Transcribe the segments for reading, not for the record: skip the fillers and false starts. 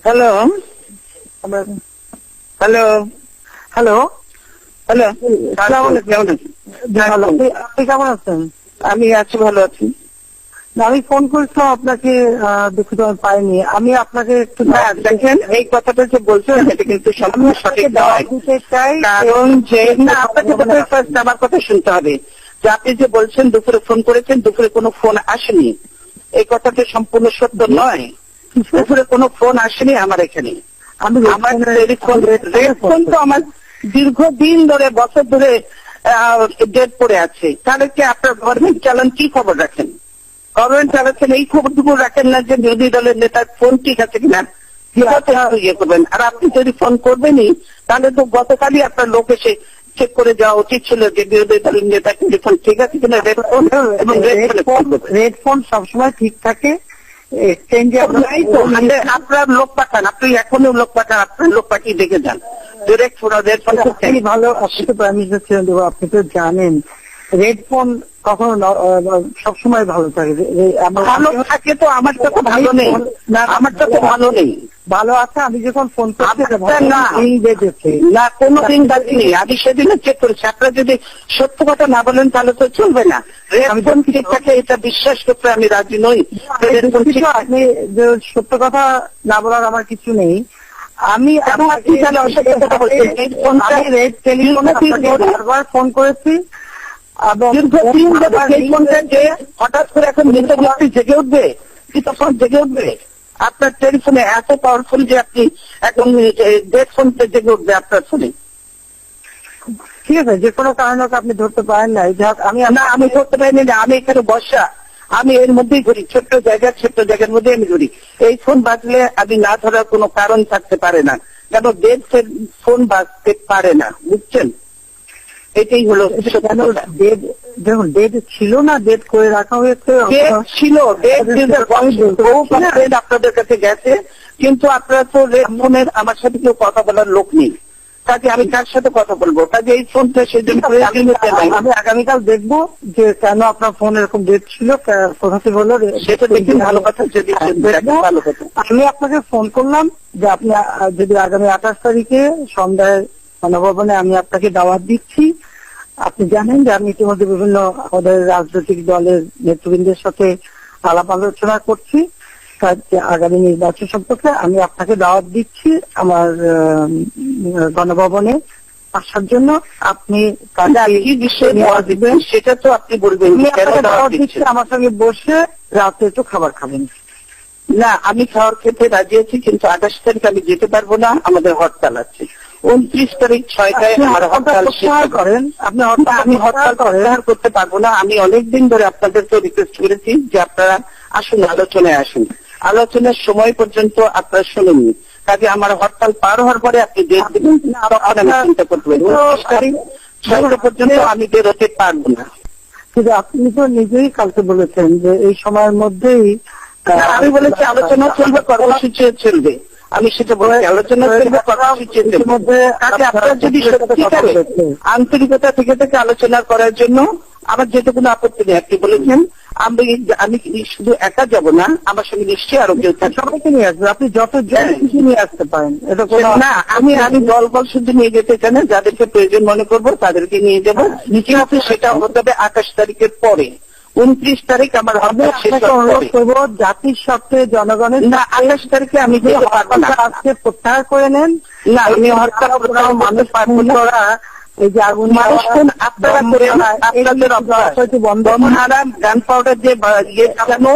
Hello hello hello, hello, আপনি কেমন আছেন? আমি আছি, ভালো আছি। আমি ফোন করেছিলাম আপনাকে, দুঃখিত আমি পাইনি। আমি আপনাকে একটু দেখেন, এই কথাটা যে বলছেন এটা কিন্তু সম্পূর্ণ সঠিক নয়। দিতে চাই, কারণ যে না, আপনাকে তো ফার্স্ট আমার কথা শুনতে হবে যে আপনি যে বলছেন দুপুরে ফোন করেছেন, দুপুরে কোনো ফোন আসেনি, এই কথাটা সম্পূর্ণ সত্য নয়। দুপুরে কোনো ফোন আসেনি আমার এখানে। আমার টেলিফোন তো আমার দীর্ঘদিন ধরে, বছর ধরে ডেট পড়ে আছে। তাহলে কি আপনার গভর্নমেন্ট চালান কি খবর রাখেন? গভর্নমেন্ট চালাচ্ছেন এই খবরটুকু রাখেন না যে বিরোধী দলের নেতার ফোন ঠিক আছে কিনা, ইয়ে করবেন। আর আপনি যদি ফোন করবেনই তাহলে তো গতকালই আপনার লোক এসে চেক করে যাওয়া উচিত ছিল যে বিরোধী দলের নেতা টেলিফোন ঠিক আছে কিনা। রেড ফোন এবং রেড ফোন সবসময় ঠিক থাকে। আপনার লোক পাঠান, আপনি এখনো লোক পাঠান, আপনার লোক পাঠিয়ে দেখে যান। ডিরেক্ট ফোন, রেড ফোন ভালো। আপনি তো প্রাইম মিনিস্টার ছিলেন, আপনি তো জানেন রেড ফোন কখনো সবসময় ভালো থাকে। ভালো থাকে তো আমার তো ভালো নেই, না আমার তো ভালো নেই। ভালো আছে, আমি যখন ফোন করছি না, কোনো দিন বাকি আমি সেদিনে চেক করেছি। আপনারা যদি সত্য কথা না বলেন তাহলে তো চলবে না। আমি ফোন ঠিক থাকে এটা বিশ্বাস করতে আমি রাজি নই। আপনি সত্য কথা না বলার আমার কিছু নেই। আমি বারবার ফোন করেছি হঠাৎ করে এখন জেগে উঠবে, কি তখন জেগে উঠবে? আপনার টেলিফোনে এত পাওয়ারফুল যে আপনি এখন ডেট ফোনতে জেগে উঠবে আপনার ফোনে। ঠিক আছে, যে কোনো কারণে আপনি ধরতে পারেন না। আমি ধরতে পারিনি না, আমি এখানে বসা, আমি এর মধ্যেই ঘুরি, ছোট্ট জায়গার মধ্যে আমি ঘুরি। এই ফোন বাজলে আমি না ধরার কোনো কারণ থাকতে পারে না, কেন ডেট ফোন বাজতে পারে না, বুঝছেন? এটাই হলো দেখুন, ডেট ছিল না, ডেট করে রাখা হয়েছে। ছিল ডেট আপনাদের কাছে গেছে, কিন্তু আপনারা তো রেড ফোনের আমার সাথে কেউ কথা বলার লোক নেই। কাজে আমি কার সাথে কথা বলবো? কাজে এই ফোনটা সেজন্য আমি আগামীকাল দেখবো যে কেন আপনার ফোন এরকম ডেট ছিল, কোথা থেকে হলো সেটা দেখি। ভালো কথা, যদি ভালো কথা। আমি আপনাকে ফোন করলাম যে আপনি যদি আগামী 28 তারিখে সন্ধ্যায় গণভবনে আমি আপনাকে দাওয়াত দিচ্ছি। আপনি জানেন যে আমি ইতিমধ্যে বিভিন্ন আমাদের রাজনৈতিক দলের নেতৃবৃন্দের সাথে আলাপ আলোচনা করছি আগামী নির্বাচন সম্পর্কে। আমি আপনাকে দাওয়াত দিচ্ছি আমার গণভবনে আসার জন্য। আপনি কি বিষয়ে দাওয়াত দিবেন সেটা তো আপনি বলবেন। আমার সঙ্গে বসে রাতে একটু খাবার খাবেন। না, আমি খাবার খেতে রাজি আছি, কিন্তু 28 তারিখ আমি যেতে পারবো না, আমাদের হরতাল আছে। 29 তারিখ 6টায় আমার হরতাল করেন। আমি হরতাল প্রত্যাহার করতে পারবো না। আমি অনেকদিন ধরে আপনাদেরকে রিকোয়েস্ট করেছি যে আপনারা আসুন, আলোচনায় আসুন। আলোচনার সময় পর্যন্ত আপনারা শুনেননি। কাজে আমার হরতাল পার হওয়ার পরে আপনি ডেট দেবেন, তখন আমি চিন্তা করতে পারি। 29 তারিখ 6টা পর্যন্ত আমি বেরোতে পারবো না। কিন্তু আপনি তো নিজেই কালকে বলেছেন যে এই সময়ের মধ্যেই। আমি বলেছি আলোচনা চলবে, কর্মসূচি চলবে। আমি সেটা বলেছি আলোচনা চলবে, কর্মসূচির মধ্যে। আপনারা যদি সত্যিকারে আন্তরিকতা থেকে আলোচনা করার জন্য আমার যেতে কোনো আপত্তি নেই। আপনি বলেছেন আমি শুধু একা যাব না, আমার সঙ্গে নিশ্চয়ই আরো কেউ সবাইকে নিয়ে আসবে। আপনি যত কিছু নিয়ে আসতে পারেন, এটা না। আমি দল শুধু নিয়ে যেতে চাই না, যাদেরকে প্রয়োজন মনে করবো তাদেরকে নিয়ে যাবো। কিন্তু সেটা হতে হবে 28 তারিখের পরে। 29 তারিখ আমার হবে। অনুরোধ করবো জাতির স্বার্থে জনগণের না, 28 তারিখে আমি যে আজকে প্রত্যাহার করে নেন। না, আমি হরতাল মানুষ করা এই যে আগুন আপনারা করে আপনাদের বন্ধন হারাম গান পাউডার যে ইয়ে চালানো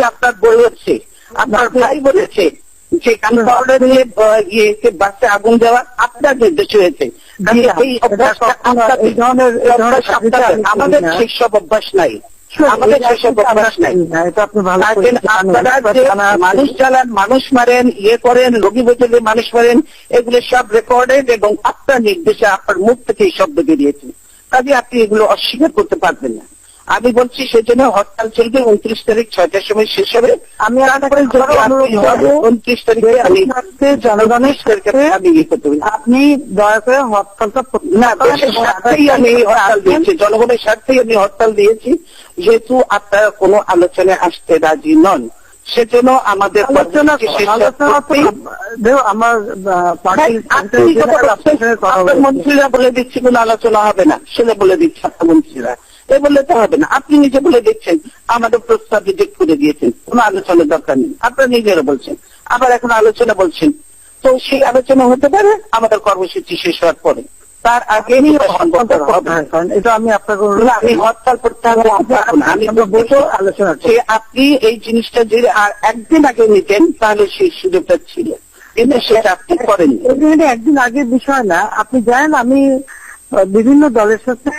আপনার বলেছে, আপনার ভাই বলেছে যে গান পাউডার নিয়ে বাসে আগুন দেওয়া আপনার নির্দেশ হয়েছে। আমাদের সেসব অভ্যাস নাই, আমাদের সেসব অভ্যাস নাই। মানুষ চালান, মানুষ মারেন, ইয়ে করেন, রোগী বোঝালে মানুষ মারেন, এগুলো সব রেকর্ডেড এবং আপনার নির্দেশে আপনার মুখ থেকে এই শব্দ বেরিয়েছে। কাজে আপনি এগুলো অস্বীকার করতে পারবেন না। আমি বলছি সেজন্য হরতাল চলবে। 29 তারিখ 6টার সময় শেষ হবে। আমি 29 তারিখে আমি জনগণের সরকারে আমি ইয়ে করতে পারি। আপনি দয়া করে হরতালটা না, দেশের স্বার্থেই আমি হরতাল দিয়েছি, জনগণের স্বার্থেই আমি হরতাল দিয়েছি। যেহেতু আপনারা কোনো আলোচনায় আসতে রাজি নন, সেজন্য আমাদের আলোচনা আমার পার্টির আপনার মন্ত্রীরা বলে দিচ্ছি কোন আলোচনা হবে না, সেটা বলে দিচ্ছে আপনার মন্ত্রীরা, এ বললে তো হবে না। আপনি নিজে বলে দিচ্ছেন আমাদের প্রস্তাব রিজেক্ট করে দিয়েছেন, কোনো আলোচনার দরকার নেই, আপনারা নিজেরা বলছেন, আবার এখন আলোচনা বলছেন। তো সেই আলোচনা হতে পারে আমাদের কর্মসূচি শেষ হওয়ার পরে, তার আগে এটা আমি আপনাকে আমি হরতাল প্রত্যাহার আমি বলবো আলোচনা আপনি এই জিনিসটা যদি আর একদিন আগে নিতেন তাহলে সেই সুযোগটা ছিল, কিন্তু সেটা আপনি করেন। একদিন আগের বিষয় না, আপনি জানেন আমি বিভিন্ন দলের সাথে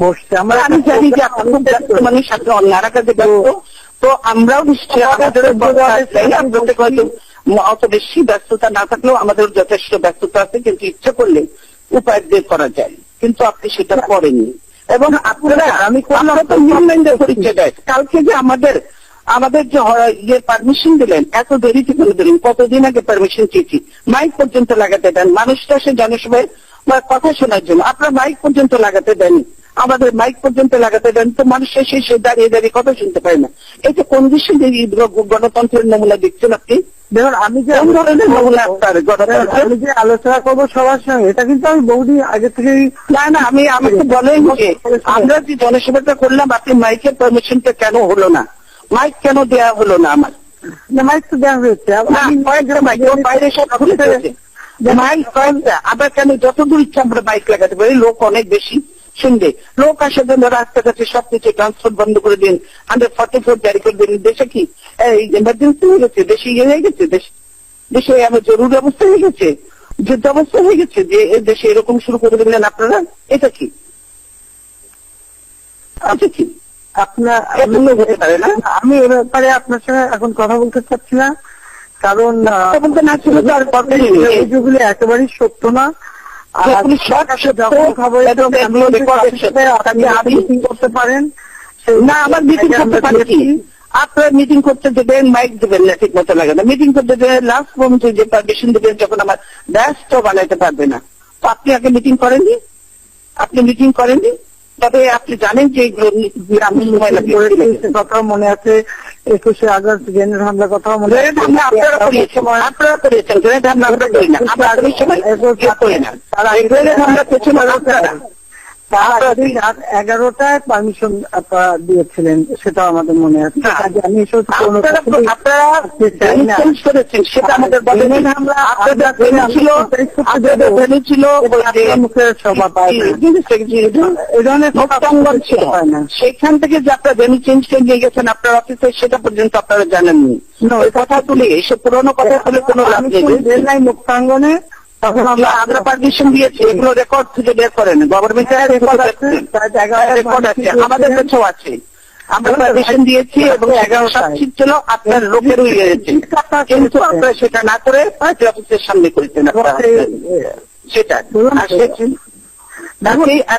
বসছি, আমি জানি যে আপনি খুব ব্যস্ত মানুষ, আপনি অন্যান্য কাজে ব্যস্ত, তো আমরাও নিশ্চয়ই আমাদের হয়তো অত বেশি ব্যস্ততা না থাকলেও আমাদের যথেষ্ট ব্যস্ততা আছে, কিন্তু ইচ্ছা করলে উপায় বের করা যায়, কিন্তু আপনি সেটা করেননি। এবং আপনারা আমি পরিচয় দেয় কালকে যে আমাদের যে ইয়ে পারমিশন দিলেন, এত দেরিতে করে দিলেন, কতদিন আগে পারমিশন চেয়েছি, মাইক পর্যন্ত লাগাতে দেন, মানুষটা সে জনসভায় কথা শোনার জন্য, আপনারা মাইক পর্যন্ত লাগাতে দেন, আমাদের মাইক পর্যন্ত লাগাতে দেন, তো মানুষ সে দাঁড়িয়ে দাঁড়িয়ে কথা শুনতে পারে না। এটা কোন দেশে গণতন্ত্রের নমুনা দিচ্ছেন আপনি? দেখুন আমি যে আলোচনা করবো সবার সঙ্গে, এটা কিন্তু আমি বহুদিন আগে থেকেই না আমি আমাকে বলেন যে আমরা যে জনসভাটা করলাম আপনি মাইকের পারমিশনটা কেন হলো না, মাইক কেন দেওয়া হলো না? আমার মাইক তো দেওয়া হয়েছে, বাইরে সব মাইক আবার কেন যতদূর ইচ্ছা আমরা মাইক লাগাতে পারি, লোক অনেক বেশি শুনবে, লোক আসার জন্য রাস্তাঘাটে সবকিছু ট্রান্সপোর্ট বন্ধ করে দিন, 144 জারি করে দিন। দেশে কি ইমার্জেন্সি হয়ে গেছে, দেশে ইয়ে হয়ে গেছে, দেশে আমার জরুরি অবস্থা হয়ে গেছে, যুদ্ধ অবস্থা হয়ে গেছে যে দেশে এরকম শুরু করে দিলেন আপনারা? এটা কি আচ্ছা কি আপনার হতে পারে না? আমি এ ব্যাপারে আপনার সঙ্গে এখন কথা বলতে চাচ্ছি না, কারণ বলতে না ছিল তো আর কথা যেগুলি একেবারেই সত্য না। করতে পারেন না, আমার মিটিং করতে পারি, আপনারা মিটিং করতে দেবেন, মাইক দেবেন না, ঠিক মতো লাগে না, মিটিং করতে দেবেন, লাস্ট পর্যন্ত যে পারমিশন দেবেন যখন আমার ব্যস্ত বানাইতে পারবে না, তো আপনি আগে মিটিং করেননি, আপনি মিটিং করেননি, তবে আপনি জানেন যে কথা মনে আছে 21শে আগস্ট গ্রেনেড হামলার কথা মনে আছে, আপনারা করেছেন গ্রেনেড হামলা, আমরা করি না, আমরা আগামী সময় করি না, তারা গ্রেনেড হামলা পেছনে রাত 11টায় পারমিশন আপনারা দিয়েছিলেন, সেটা আমাদের মনে আছে। আমি সেটা আমাদের সেখান থেকে যে আপনারা ভেন্যু চেঞ্জ করে নিয়ে গেছেন আপনার অফিসে, সেটা পর্যন্ত আপনারা জানেননি। ওই কথা তুলে এসব পুরোনো কথা তুলে কোনো লাভ নেই। মুক্তাঙ্গনে তখন আমরা পারমিশন দিয়েছি, এগুলো রেকর্ড খুঁজে বের করেন, গভর্নমেন্টের রেকর্ড আছে, আমাদের কাছেও আছে, আমরা পারমিশন দিয়েছি এবং 11টা সিট ছিল, আপনার লোকের হয়েছে, কিন্তু আপনারা সেটা না করে পার্টি অফিসের সামনে করেছেন সেটা।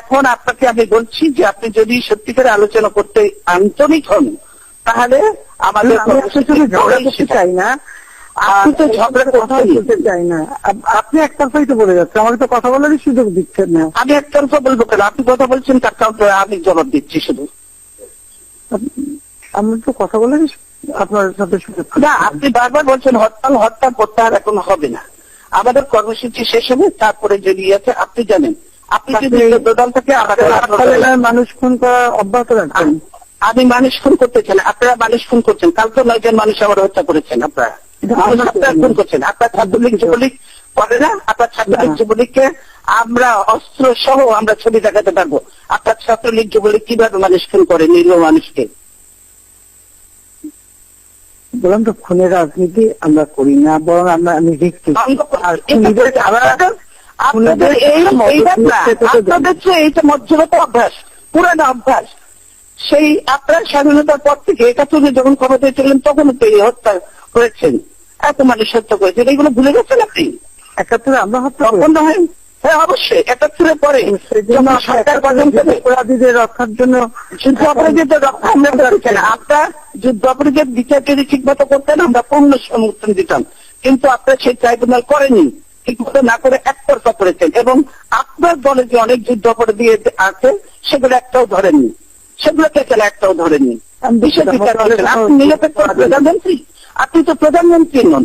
এখন আপনাকে আমি বলছি যে আপনি যদি সত্যিকার আলোচনা করতে আন্তরিক হন তাহলে আমাদের ঝগড়া করতে চাই না, আপনি তো ঝগড়া কথা বলতে চাই না, আপনি একতরফাই তো বলে যাচ্ছেন, আমাকে তো কথা বলারই সুযোগ দিচ্ছেন না। আমি একতরফা বলবো কেন, আপনি কথা বলছেন তার কাউন্টারে আমি জবাব দিচ্ছি শুধু, আমি তো কথা বলারই আপনার সাথে সুযোগ না। আপনি বারবার বলছেন হরতাল প্রত্যাহার এখন হবে না, আমাদের কর্মসূচি শেষ হবে, তারপরে যদি আছে আপনি জানেন, আপনি যদি দল থেকে মানুষ খুন করা অব্যাহত রাখবেন। আমি মানুষ খুন করতে চাই না, আপনারা মানুষ খুন করছেন, কালকে 9 জন মানুষ আবার হত্যা করেছেন, আপনারা খুন করছেন, আপনার ছাত্রলীগ যুবলীগ করে না, আপনার ছাত্রলীগ যুবলীগকে আমরা অস্ত্র সহ আমরা ছবি দেখাতে পারবো, আপনার ছাত্রলীগ যুবলীগ কিভাবে মানুষ খুন করে নিরীহ মানুষকে। বললাম তো খুনের রাজনীতি আমরা করি না, বরং আমরা আপনাদের এইটা মধ্যবর্তী অভ্যাস, পুরানো অভ্যাস, সেই আপনার স্বাধীনতার পর থেকে 71 যখন ক্ষমতায় ছিলেন তখন তৈরি হত্যা করেছেন, এত মানুষ হত্যা করেছেন, এগুলো ভুলে গেছেন আপনি? 71 আমরা হত্যা হয়? হ্যাঁ অবশ্যই, 71 পরে সরকার গঠন করে অপরাধীদের রক্ষার জন্য যুদ্ধ অপরাধীদের রক্ষা আমরা করছি না, আপনার যুদ্ধ অপরাধীদের বিচার যদি ঠিক মতো করতেন আমরা পূর্ণ সমর্থন দিতাম, কিন্তু আপনার সেই ট্রাইব্যুনাল করেনি, ঠিক মতো না করে একতরফা করেছেন, এবং আপনার দলে যে অনেক যুদ্ধ অপরাধী আছে সেগুলো একটাও ধরেননি, সেগুলোকে কেন একটাও ধরেননি, বিশেষ বিচার করেছেন। আপনি নিরপেক্ষ প্রধানমন্ত্রী, আপনি তো প্রধানমন্ত্রী নন।